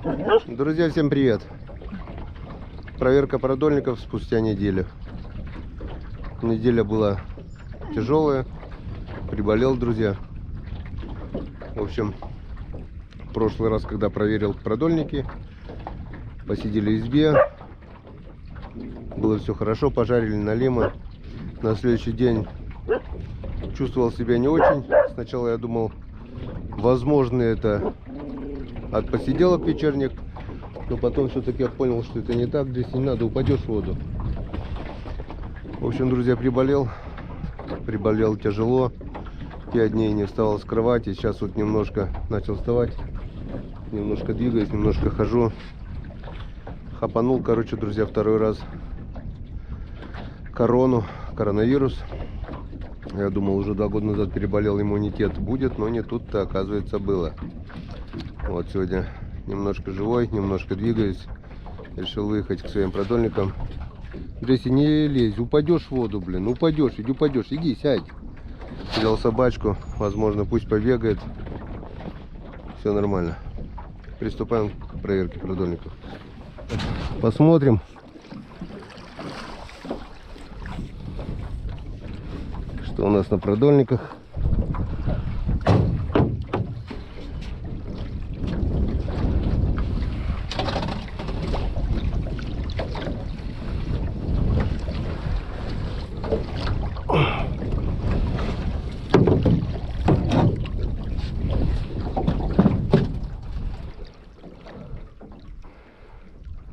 Друзья, всем привет! Проверка продольников спустя неделю. Неделя была тяжелая, приболел, друзья. В общем, в прошлый раз, когда проверил продольники, посидели в избе, было все хорошо, пожарили налима. На следующий день чувствовал себя не очень. Сначала я думал, возможно, это от посиделок вечерних, но потом все-таки я понял, что это не так. Здесь не надо, упадешь в воду. В общем, друзья, приболел тяжело. 5 дней не вставал с кровати. Сейчас вот немножко начал вставать, немножко двигаюсь, немножко хожу. Хапанул, короче, друзья, второй раз коронавирус. Я думал, уже 2 года назад переболел, иммунитет будет, но не тут-то, оказывается, было. Вот сегодня немножко живой, немножко двигаюсь. Решил выехать к своим продольникам. Джесси, не лезь, упадешь в воду, блин, упадешь, иди, сядь. Взял собачку, возможно, пусть побегает. Все нормально. Приступаем к проверке продольников. Посмотрим. Что у нас на продольниках.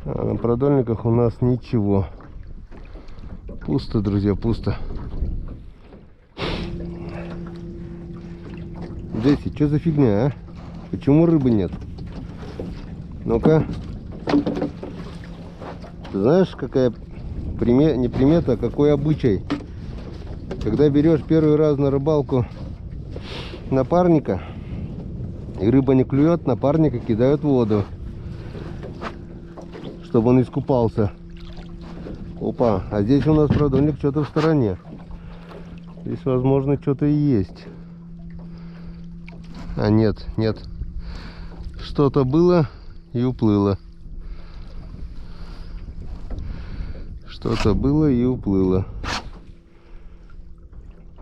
А на продольниках у нас ничего. Пусто, друзья, пусто. Джесси, что за фигня, а? Почему рыбы нет? Ну-ка. Ты знаешь, какая не примета, а какой обычай? Когда берешь первый раз на рыбалку напарника, и рыба не клюет, напарника кидают в воду, чтобы он искупался. Опа, а здесь у нас продольник что-то в стороне. Здесь, возможно, что-то и есть. А нет. Что-то было и уплыло. Что-то было и уплыло.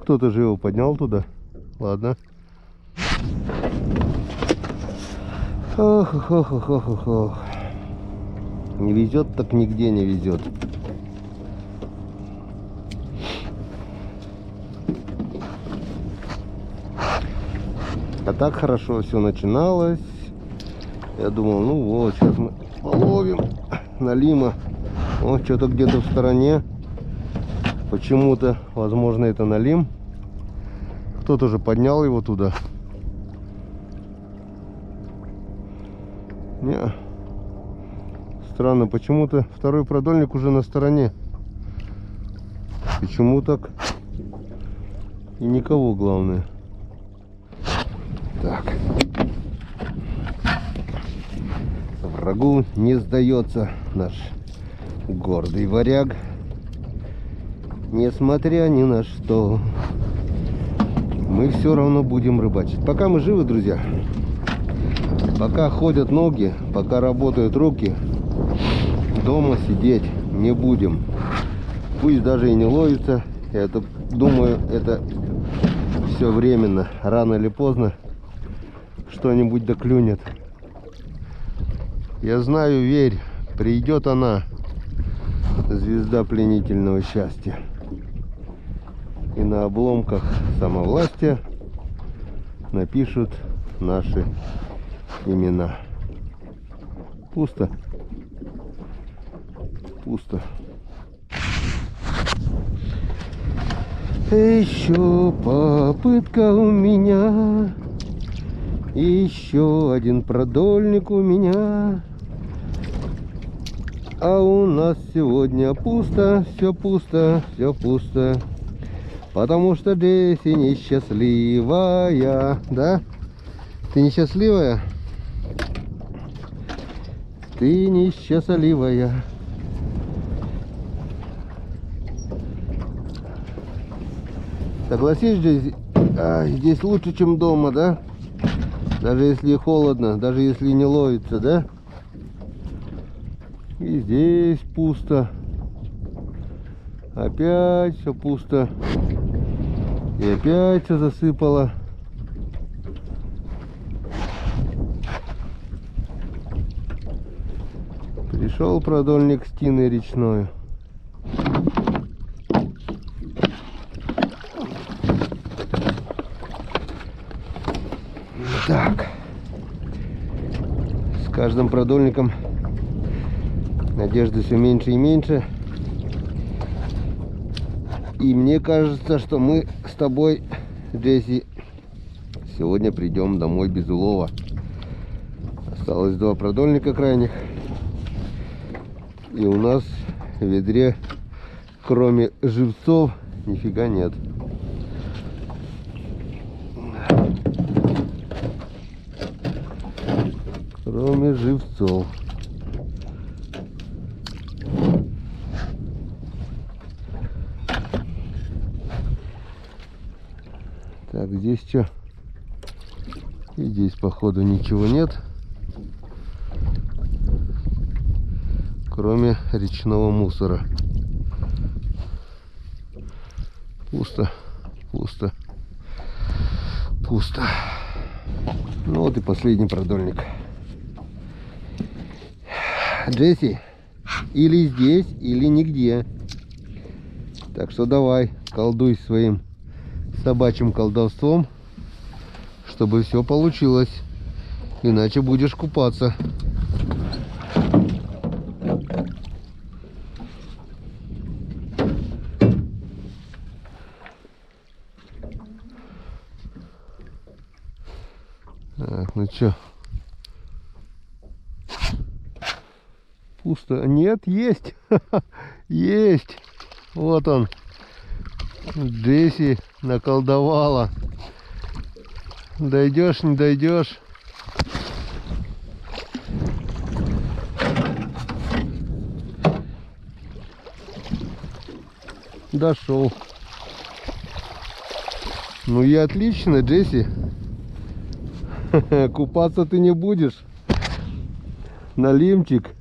Кто-то же его поднял туда. Ладно. Ох. Не везет, так нигде не везет. А так хорошо все начиналось. Я думал, ну вот, сейчас мы половим налима. Он что-то где-то в стороне. Почему-то, возможно, это налим. Кто-то же поднял его туда. Не. Странно, почему-то второй продольник уже на стороне. Почему так? И никого, главное. Так. Врагу не сдается наш гордый варяг. Несмотря ни на что, мы все равно будем рыбачить. Пока мы живы, друзья. Пока ходят ноги, пока работают руки, дома сидеть не будем. Пусть даже и не ловится. Я думаю, это все временно. Рано или поздно что-нибудь доклюнет. Я знаю, верь, придет она, звезда пленительного счастья. И на обломках самовластия напишут наши имена. Пусто. Еще попытка у меня. Еще один продольник у меня. А у нас сегодня пусто, все пусто. Потому что Джесси несчастливая. Да? Ты несчастливая? Ты несчастливая. Согласись, здесь лучше, чем дома, да? Даже если холодно, даже если не ловится, да? И здесь пусто. Опять все пусто. И опять все засыпало. Пришел продольник с тиной речной. Так. С каждым продольником надежды все меньше и меньше. И мне кажется, что мы с тобой, Джесси, сегодня придем домой без улова. Осталось 2 продольника крайних. И у нас в ведре, кроме живцов, нифига нет. Кроме живцов. Так, здесь что? И здесь, походу, ничего нет. Кроме речного мусора. Пусто, пусто, пусто. Ну вот и последний продольник. Джесси, или здесь, или нигде. Так что давай, колдуй своим собачьим колдовством, чтобы все получилось. Иначе будешь купаться. Так, ну чё? Пусто. Нет, есть. Есть. Вот он. Джесси наколдовала. Дойдешь, не дойдешь. Дошел. Ну и отлично, Джесси. Купаться ты не будешь. Налимчик.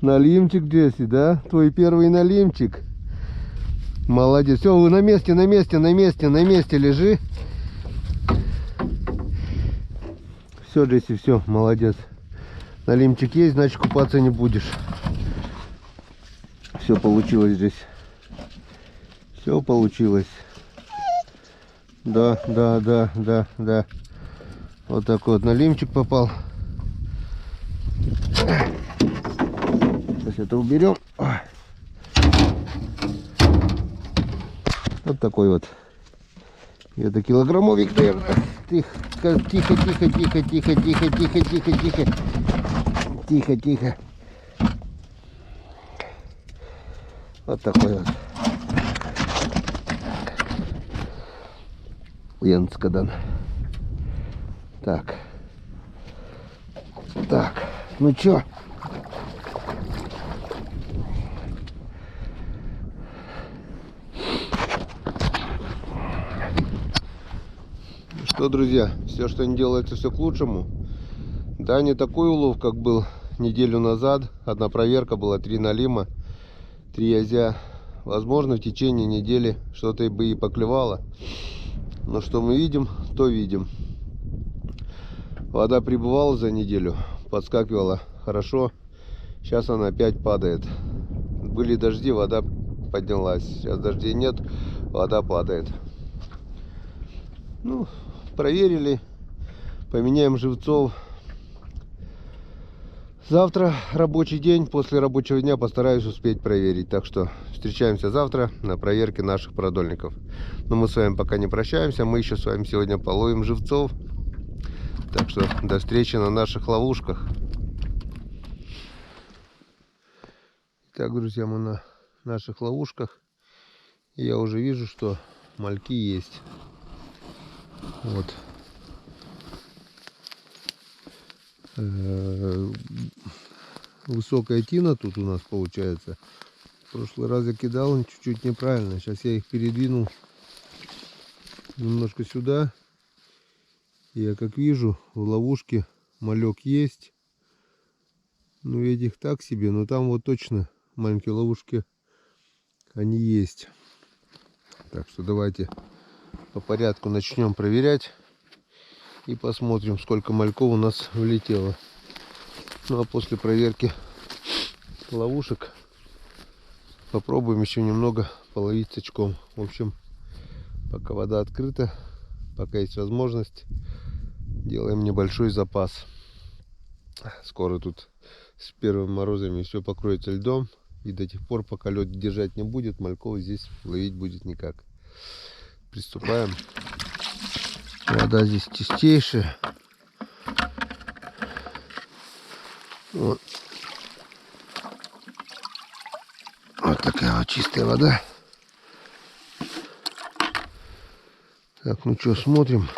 Налимчик, Джесси, да? Твой первый налимчик. Молодец. Все, вы на месте, на месте, на месте, на месте лежи. Все, Джесси, все, молодец. Налимчик есть, значит купаться не будешь. Все получилось, Джесси. Все получилось. Да, да, да, да, да. Вот такой вот налимчик попал. Сейчас это уберем. Вот такой вот. Это килограммовик, наверное. Тихо, тихо, тихо, тихо, тихо, тихо, тихо, тихо, тихо. Тихо, тихо. Вот такой вот. Янскадан. Так. Так. Ну чё? Что, друзья, все, что не делается, все к лучшему. Да, не такой улов, как был неделю назад. Одна проверка была, 3 налима, 3 язя. Возможно, в течение недели что-то бы и поклевало. Но что мы видим, то видим. Вода прибывала за неделю, подскакивала хорошо. Сейчас она опять падает. Были дожди, вода поднялась. Сейчас дождей нет, вода падает. Ну, проверили. Поменяем живцов. Завтра рабочий день. После рабочего дня постараюсь успеть проверить. Так что встречаемся завтра на проверке наших продольников. Но мы с вами пока не прощаемся. Мы еще с вами сегодня половим живцов. Так что до встречи на наших ловушках. Так, друзья, мы на наших ловушках. И я уже вижу, что мальки есть. Вот. Высокая тина тут у нас получается. В прошлый раз я кидал чуть-чуть неправильно. Сейчас я их передвинул немножко сюда. Я как вижу, в ловушке малек есть. Ну, этих так себе, но там вот точно маленькие ловушки, они есть. Так что давайте по порядку начнем проверять и посмотрим, сколько мальков у нас влетело. Ну, а после проверки ловушек попробуем еще немного половить сачком. В общем, пока вода открыта, пока есть возможность, делаем небольшой запас. Скоро тут с первыми морозами все покроется льдом, и до тех пор, пока лед держать не будет, мальков здесь ловить будет никак. Приступаем. Вода здесь чистейшая. Вот такая вот чистая вода. Так, ну что, смотрим.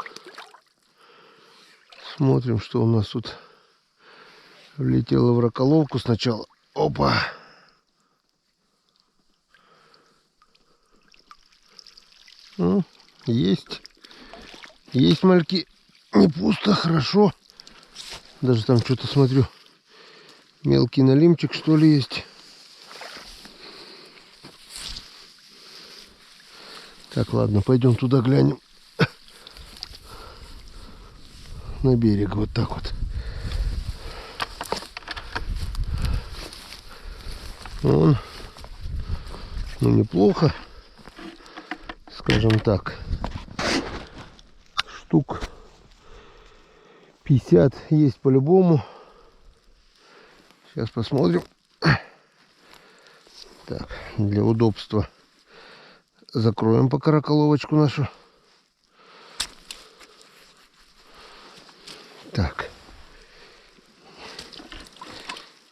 Смотрим, что у нас тут влетело в раколовку сначала. Опа! Ну, есть. Есть мальки. Не пусто, хорошо. Даже там что-то смотрю. Мелкий налимчик, что ли, есть. Так, ладно, пойдем туда глянем. На берег, вот так вот. Вон. Ну, неплохо. Скажем так. Штук 50 есть по-любому. Сейчас посмотрим. Так, для удобства закроем пока раколовочку нашу. Так.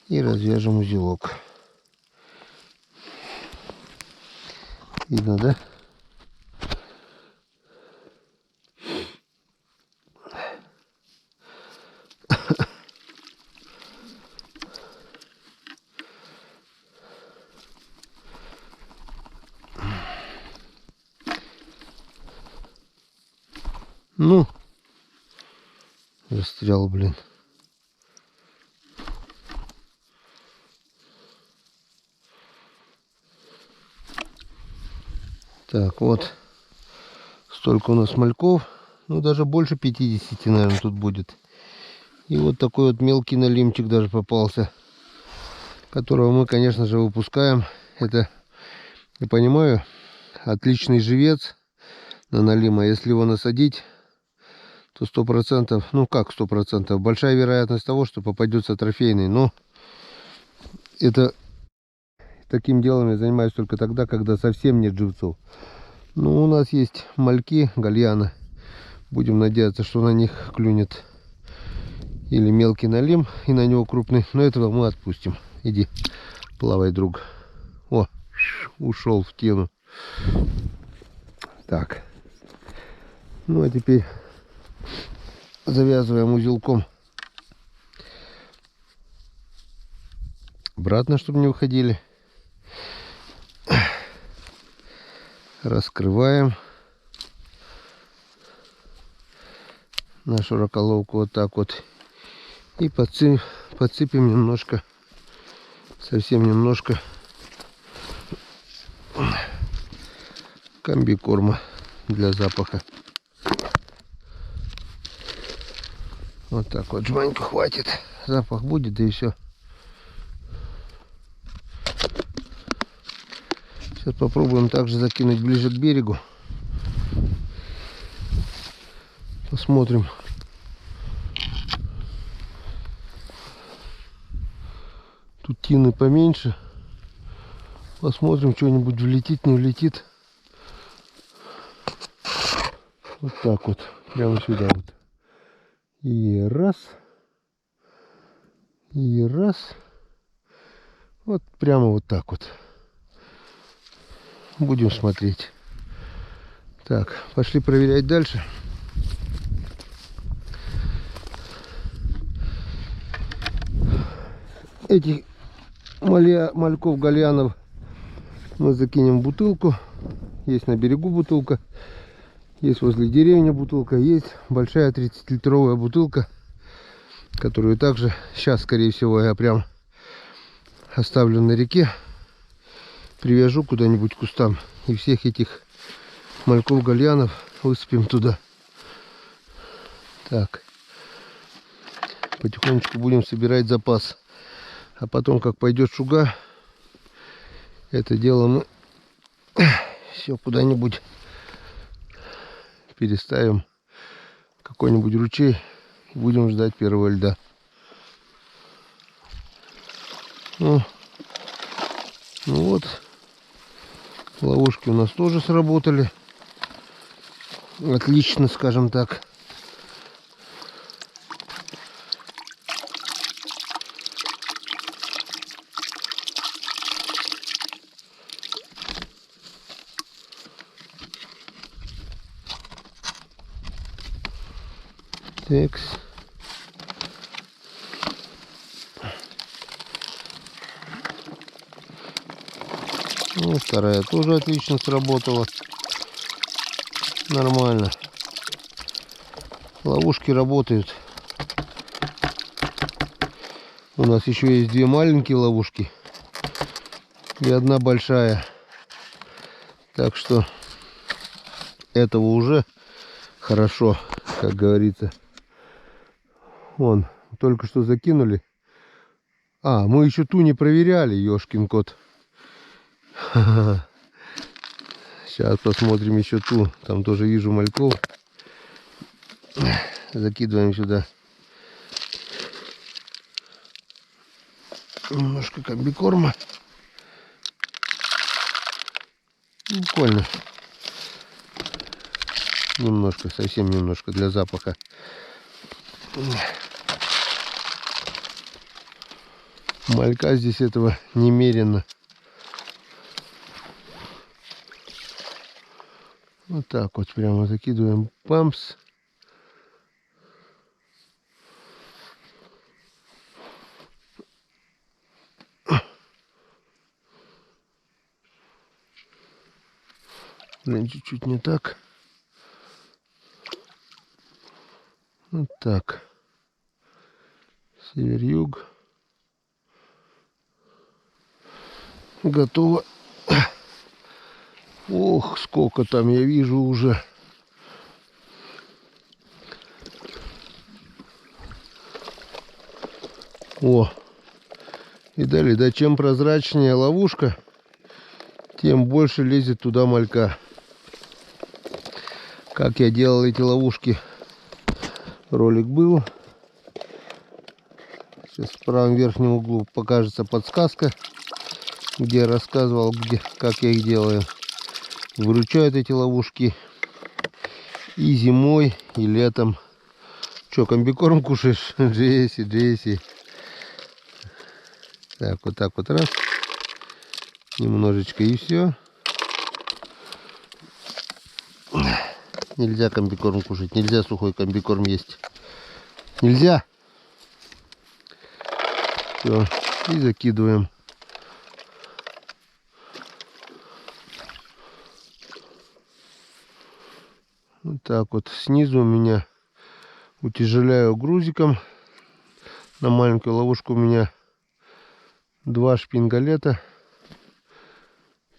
И развяжем узелок. Видно, да? Ну, застрял, блин. Так, вот. Столько у нас мальков. Ну, даже больше 50, наверное, тут будет. И вот такой вот мелкий налимчик даже попался, которого мы, конечно же, выпускаем. Это, я понимаю, отличный живец на налима. Если его насадить, то 100%, ну как 100%, большая вероятность того, что попадется трофейный. Но это таким делом я занимаюсь только тогда, когда совсем нет живцов. Ну, у нас есть мальки гальяна. Будем надеяться, что на них клюнет или мелкий налим, и на него крупный. Но этого мы отпустим. Иди, плавай, друг. О, ушел в тему. Так. Ну, а теперь завязываем узелком обратно, чтобы не уходили. Раскрываем нашу раколовку вот так вот. И подсыпем немножко, совсем немножко комбикорма для запаха. Вот так вот, жманьку хватит. Запах будет, да и все. Сейчас попробуем также закинуть ближе к берегу. Посмотрим. Тут тины поменьше. Посмотрим, что-нибудь влетит, не влетит. Вот так вот. Прямо сюда вот. И раз. И раз. Вот прямо вот так вот. Будем смотреть. Так, пошли проверять дальше. Этих мальков гальянов мы закинем в бутылку. Есть на берегу бутылка. Есть возле деревни бутылка. Есть большая 30-литровая бутылка, которую также сейчас, скорее всего, я прям оставлю на реке. Привяжу куда-нибудь к кустам. И всех этих мальков, гальянов высыпем туда. Так. Потихонечку будем собирать запас. А потом, как пойдет шуга, это дело мы все куда-нибудь переставим. Какой-нибудь ручей. И будем ждать первого льда. Ну вот. Ловушки у нас тоже сработали. Отлично, скажем так. Текс. Ну, вторая тоже отлично сработала. Нормально. Ловушки работают. У нас еще есть две маленькие ловушки и одна большая. Так что этого уже хорошо, как говорится. Вон, только что закинули. А, мы еще ту не проверяли, ёшкин кот. Сейчас посмотрим еще ту. Там тоже вижу мальков. Закидываем сюда немножко комбикорма. Буквально немножко, совсем немножко для запаха. Малька здесь этого немерено. Вот так вот прямо закидываем пампс. Блин, чуть-чуть не так. Вот так. Север-юг. Готово. Ох, сколько там я вижу уже. О. И далее, да, чем прозрачнее ловушка, тем больше лезет туда малька. Как я делал эти ловушки, ролик был. Сейчас в правом верхнем углу покажется подсказка, где я рассказывал, как я их делаю. Выручают эти ловушки и зимой, и летом. Че, комбикорм кушаешь? Джесси. Так вот раз. Немножечко и все. Нельзя комбикорм кушать, нельзя сухой комбикорм есть. Нельзя. Все, и закидываем. Вот так вот. Снизу у меня утяжеляю грузиком. На маленькую ловушку у меня 2 шпингалета.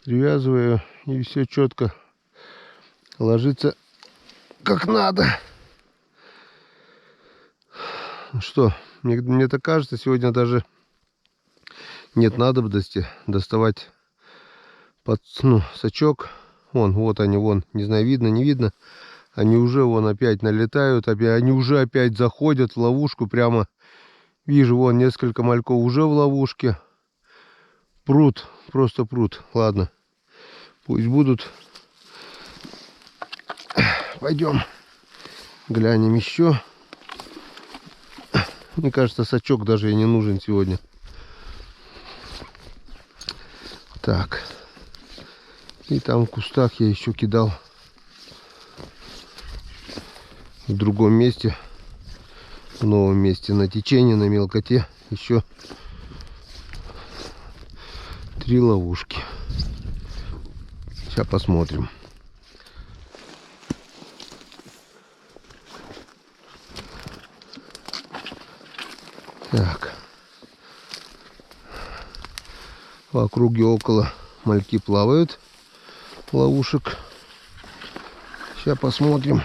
Привязываю, и все четко ложится как надо. Что, мне так кажется, сегодня даже нет надобности доставать сачок. Вот они, не знаю, видно, не видно. Они уже опять налетают, они уже опять заходят в ловушку. Прямо вижу, несколько мальков уже в ловушке. Прут, просто прут. Ладно, пусть будут. Пойдем глянем еще. Мне кажется, сачок даже и не нужен сегодня. Так. И там в кустах я еще кидал в другом месте, в новом месте, на течении, на мелкоте, еще 3 ловушки. Сейчас посмотрим. Так. В округе около мальки плавают, ловушек. Сейчас посмотрим,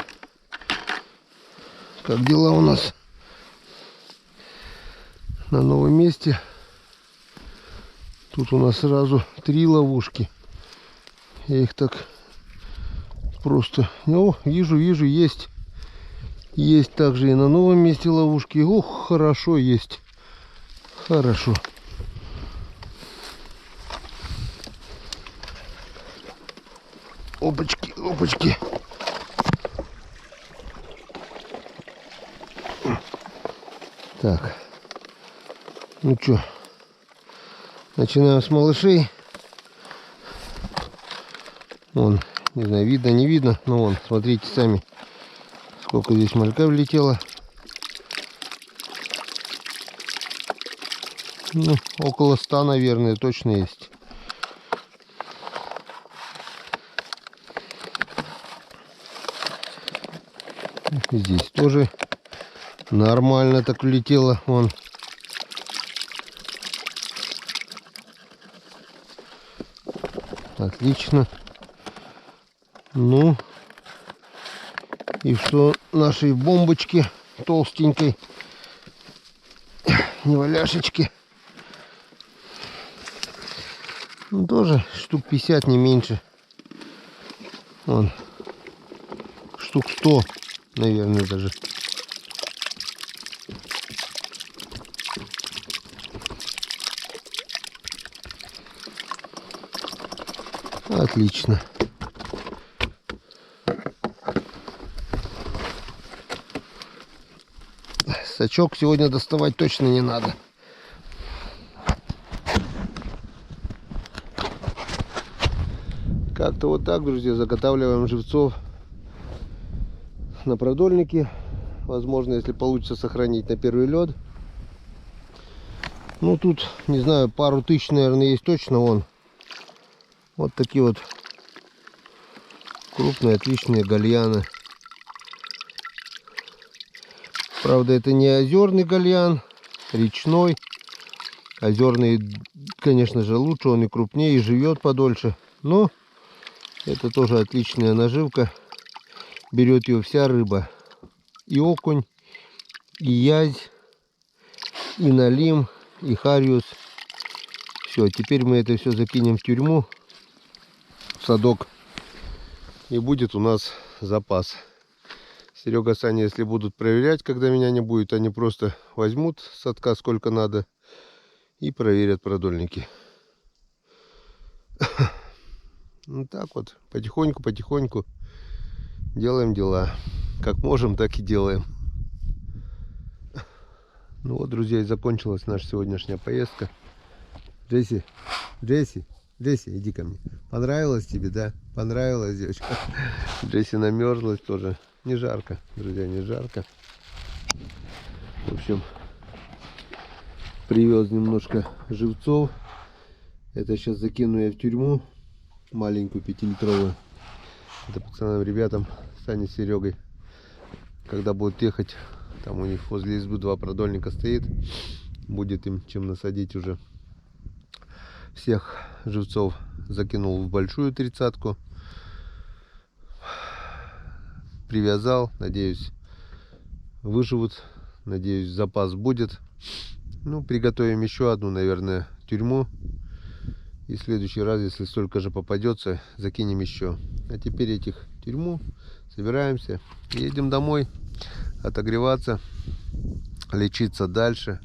как дела у нас на новом месте. Тут у нас сразу 3 ловушки. Я их так просто... О, вижу, есть. Есть также и на новом месте ловушки. Ох, хорошо есть. Хорошо. Опачки, опачки. Так. Ну что, начинаем с малышей. Вон, не знаю, видно, не видно, но вон, смотрите сами, сколько здесь малька влетело. Ну, около 100, наверное, точно есть. Здесь тоже нормально так влетело, вон. Отлично. Ну, и что нашей бомбочки толстенькой, неваляшечки, ну, тоже штук 50, не меньше. Вон, штук 100, наверное, даже. Отлично. Сачок сегодня доставать точно не надо. Как-то вот так, друзья, заготавливаем живцов на продольнике. Возможно, если получится, сохранить на первый лед. Ну, тут, не знаю, пару тысяч, наверное, есть точно. Вон. Вот такие вот крупные, отличные гальяны. Правда, это не озерный гальян, речной. Озерный, конечно же, лучше, он и крупнее, и живет подольше. Но это тоже отличная наживка. Берет ее вся рыба. И окунь, и язь, и налим, и хариус. Все, теперь мы это все закинем в тюрьму, в садок. И будет у нас запас. Серега, Саня, если будут проверять, когда меня не будет, они просто возьмут с садка сколько надо и проверят продольники. Ну так вот, потихоньку делаем дела. Как можем, так и делаем. Ну вот, друзья, и закончилась наша сегодняшняя поездка. Джесси, иди ко мне. Понравилось тебе, да? Понравилось, девочка? Джесси намерзлась тоже. Не жарко, друзья, не жарко. В общем, привез немножко живцов. Это сейчас закину я в тюрьму. Маленькую 5-литровую. Это пацанам, ребятам, Саней с Серегой. Когда будут ехать, там у них возле избы 2 продольника стоит. Будет им чем насадить уже. Всех живцов закинул в большую 30-ку. Привязал, надеюсь, выживут, надеюсь, запас будет. Ну, приготовим еще одну, наверное, тюрьму. И в следующий раз, если столько же попадется, закинем еще. А теперь этих тюрьму, собираемся, едем домой отогреваться, лечиться дальше.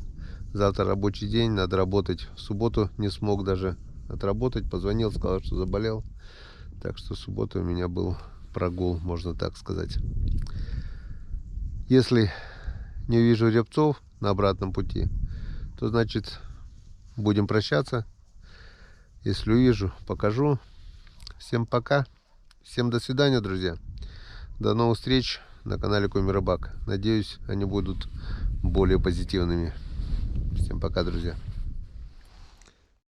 Завтра рабочий день, надо работать. В субботу не смог даже отработать, позвонил, сказал, что заболел. Так что в субботу у меня был прогул, можно так сказать. Если не увижу рябцов на обратном пути, то значит будем прощаться. Если увижу, покажу. Всем пока. Всем до свидания, друзья. До новых встреч на канале Коми Рыбак. Надеюсь, они будут более позитивными. Всем пока, друзья.